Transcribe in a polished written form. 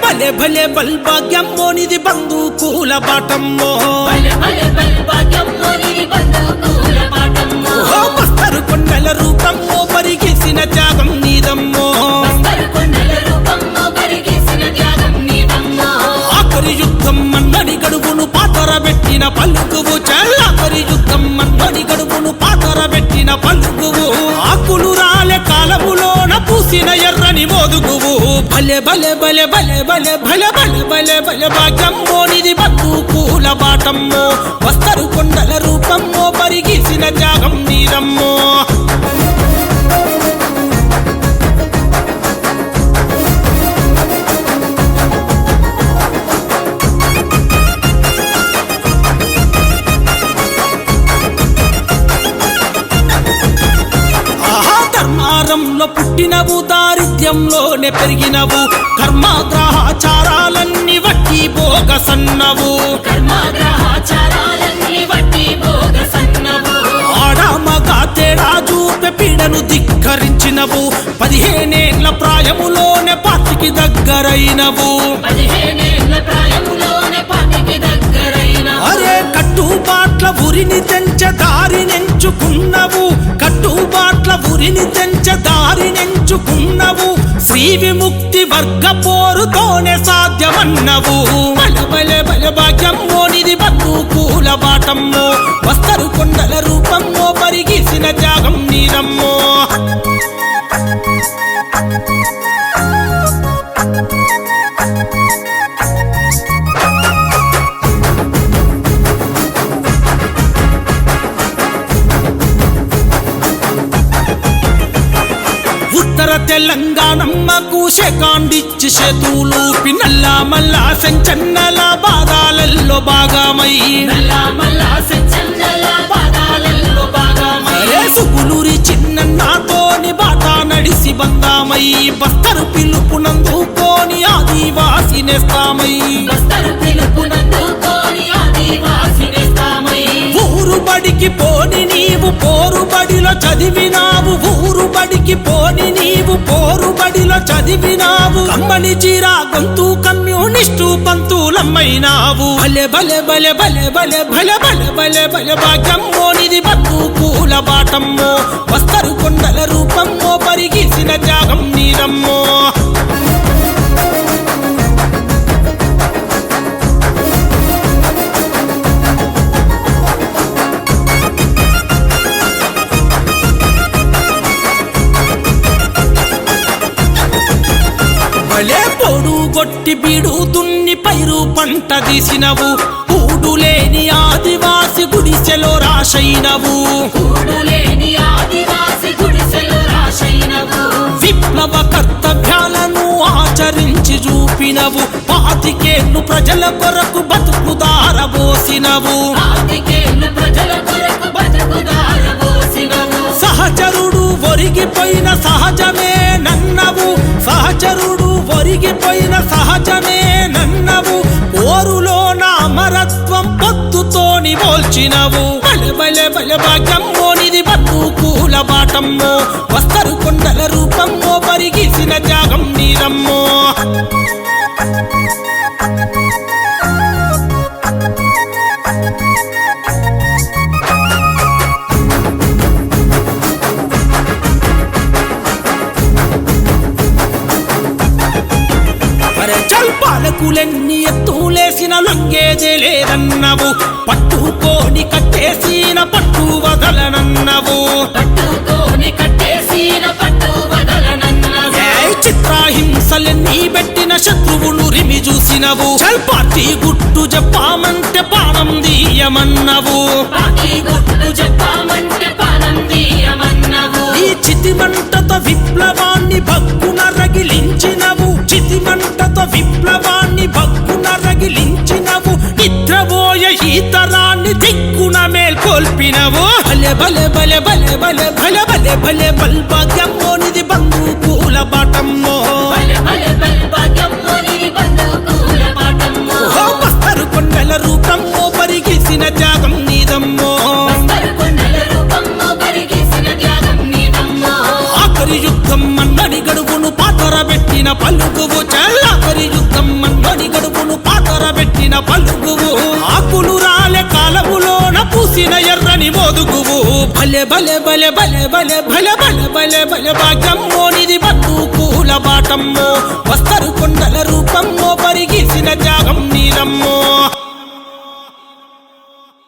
భలే భలే బల్భాగ్యమ్మో నిది బంధుకూల బాటమ్మో బస్తరు కొండల రూపమ్మో పరిగెసిన త్యాగం నీదమ్మో ఆఖరి యుద్ధం మన్నడి గడువును పాతరబెట్టిన పలుకువు చల్లాఖరి యుద్ధం మన్నడి గడువును పాతరబెట్టిన పలుకువు ఆకులు రాలే కాలములోన పూసిన ఎర్రని మోదుగువు భలే భలే భలే భలే భలే భలే భలే భలే భలే భాగ్యమ్మో నిది బంధుకూల బాటమ్మో బస్తరు కొండల రూపమ్మో పరిగెసిన త్యాగం నీదమ్మో ధర్మారంలో పుట్టినవు దారిద్ర్యంలోనే పెరిగినవు కర్మాగ్రహాచారాలన్నీ వట్టి భోగసన్నవు ఆడామగా తేడా చూపే పీడను ధిక్కరించినవు 15 ఏళ్ల ప్రాయములోనే పార్టీకి దగ్గరైనవు అరే కట్టుబాట్ల ఉరిని తెంచ దారినెంచుకున్నవు కట్టుబాట్ల ఉరిని తెంచ దారినెంచుకున్నవు శ్రీ విముక్తి వర్గ పోరుతోనే సాధ్యమన్నవు బలె బలె బలె భాగ్యమ్మో నిది బంధుకూల బాటమ్మో బస్తరు కొండల రూపమ్మో పరిగెసిన త్యాగం నీదమ్మో ఉత్తర తెలంగాణమ్మకు శకాండిచ్చి చేతులూపి నల్ల మల్ల సెంచన్నల బాధాలల్లో భాగమై సుగులూరి చిన్నతోని బాట నడిసి బందామై బస్తరు పిలుపునందుకోని ఆదివాసి నేస్తామై ఊరు బడికి పోని నీవు పోరు బడిలో చదివినావు ఊరు బడికి పోని నీవు పోరు బడిలో చదివినావు కమ్మని చీరా గొంతు కమ్యూనిస్టు పంతులమ్మైనావు భలే భలే భలే భలే భలే భలే భలే భలే భలే భాగ్యమ్మో నిది బంధుకూల బాటమ్మో బస్తరు కొండల రూపమ్మో పరిగెసిన త్యాగం నీదమ్మో భలే పొడు గొట్టి బీడు దున్ని పైరు పంట తీసినవు కూడు లేని ఆదివాసి గుడిసెలో రాశైనవు విప్లవ కర్తవ్యాలను ఆచరించి చూపినవు 25 ఏళ్లు ప్రజల కొరకు బతుకు దారబోసినవు సహచరుడు ఒరిగిపోయిన సహజమే నన్నవు సహచరుడు ఒరిగిపోయిన సహజమే నన్నవు ఓరులోన అమరత్వం పొద్దుతోని పోల్చినవు బలె బలె బలె భాగ్యమ్మో నిది బంధుకూల బాటమ్మో బస్తరు కొండల రూపమ్మో పరిగెసిన త్యాగం నీదమ్మో పాలకులెన్ని ఎత్తులేసిన లొంగేదే లేదన్నవు పట్టుకోని కట్టేసిన పట్టు వదలనన్నవు చిత్రహింసలెన్ని పెట్టిన శత్రువును రిమి చూసినవు పార్టీ గుట్టు చెప్పామంటే పానం దీయమన్నవు ఈ చితిమంటతో విప్లవాన్ని భగ్గున రగిలించినవు చితిమంటతో విప్లవాన్ని భగ్గున రగిలించినవు నిద్రపోయే ఈ తరాన్ని గొల్పినవు భలే భలే భలే భలే భలే భలే భలే భలే బల్భాగ్యమ్మో నిది బంధుకూల బాటమ్మో బస్తరు కొండల రూపమ్మో పరిగెసిన త్యాగం నీదమ్మో ఆఖరి యుద్ధం మన్నడి గడువును పాతర పెట్టిన పలుకువు చల్లాఖరి యుద్ధం మన్నడి గడువును పాతర పెట్టిన పలుకువు ఆకులు రాలే కాలములోన పూసిన ఎర్రని మోదుగువు భలే భలే భలే భలే భలే భలే భలే భలే భలే భాగ్యమ్మో నిది బంధుకూల బాటమ్మో బస్తరు కొండల రూపమ్మో పరిగెసిన త్యాగం నీదమ్మో